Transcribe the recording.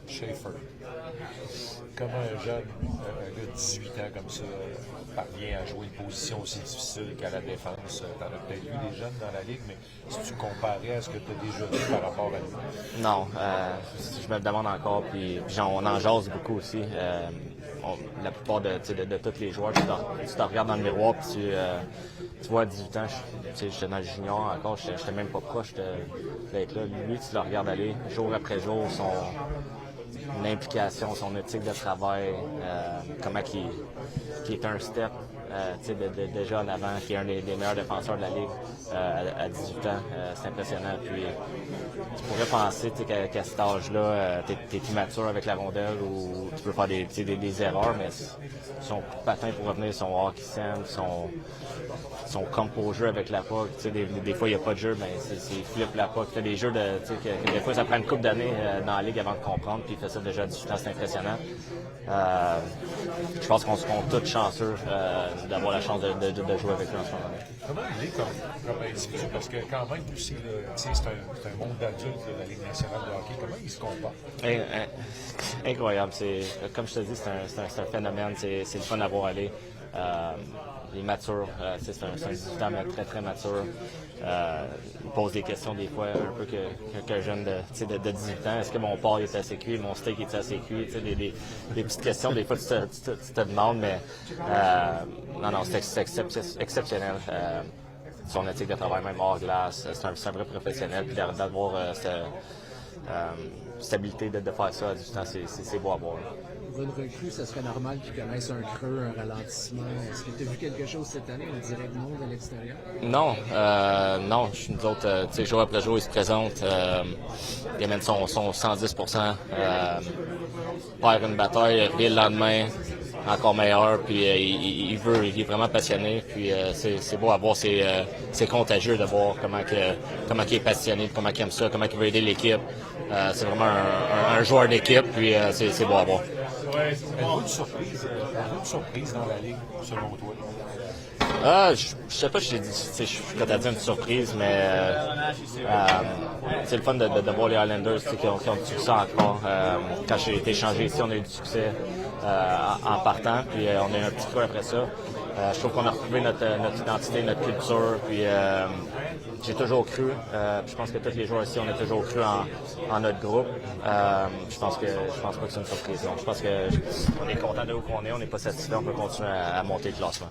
Schaefer. Comment un jeune, un gars de 18 ans comme ça, parvient à jouer une position aussi difficile qu'à la défense? T'en as peut-être vu des jeunes dans la Ligue, mais si tu comparais à ce que tu as déjà vu par rapport à lui? Non, je me le demande encore, puis on en jase beaucoup aussi. La plupart de tous les joueurs, tu te regardes dans le miroir, puis tu vois à 18 ans, j'étais dans le junior encore, j'étais même pas proche d'être là. Lui, tu le regardes aller jour après jour, son implication, son éthique de travail, comment il est un step déjà en avant, qui est un des meilleurs défenseurs de la Ligue à 18 ans. C'est impressionnant. Puis tu pourrais penser qu'à cet âge-là, tu es immature avec la rondelle ou tu peux faire des erreurs, mais son coup de patin pour revenir, son hockey sense, son composure avec la puck. Des fois, il n'y a pas de jeu, mais c'est flip la puck. Il y a des jeux que des fois, ça prend une couple d'années dans la Ligue avant de comprendre, puis il fait ça déjà à 18 ans, c'est impressionnant. Je pense qu'on se compte tous chanceux d'avoir la chance de jouer avec lui en ce moment. Comment il est comme individu? Parce que quand même, aussi, c'est un monde d'adultes, la Ligue nationale de hockey. Comment il se comporte? Incroyable. Comme je te dis, c'est un phénomène. C'est le fun à voir aller. Il est mature. C'est un 18 ans, mais très, très mature. Il pose des questions des fois un peu qu'un jeune de 18 ans. Est-ce que mon porc est assez cuit? Mon steak est assez cuit? Des petites questions, des fois, tu te demandes, mais non, c'est exceptionnel. Son éthique de travail, même hors glace, c'est un vrai professionnel. Puis d'avoir cette stabilité de faire ça à 18 ans, c'est beau à voir. Pour une recrue, ça serait normal qu'ils connaissent un creux, un ralentissement. Est-ce que tu as vu quelque chose cette année? On dirait que non de l'extérieur. Non. Nous autres, jour après jour, ils se présentent. Ils amènent son 110%. Perd une bataille, revient le lendemain, encore meilleur. Puis il est vraiment passionné. Puis c'est beau à voir. C'est contagieux de voir comment il est passionné, comment il aime ça, comment il veut aider l'équipe. C'est vraiment un joueur d'équipe. Puis c'est beau à voir. Avez-vous une surprise dans la Ligue, selon toi? Je sais pas si je suis prêt à dire une surprise, mais c'est le fun de voir les Islanders qui ont du succès encore. Quand j'ai été échangé ici, on a eu du succès en partant, puis on a eu un petit creux après ça. Je trouve qu'on a retrouvé notre identité, notre culture, puis j'ai toujours cru. Je pense que tous les joueurs ici, on a toujours cru en notre groupe. Je pense pas que c'est une surprise. Donc, je pense qu'on est content de où qu'on est, on n'est pas satisfait, on peut continuer à monter le classement.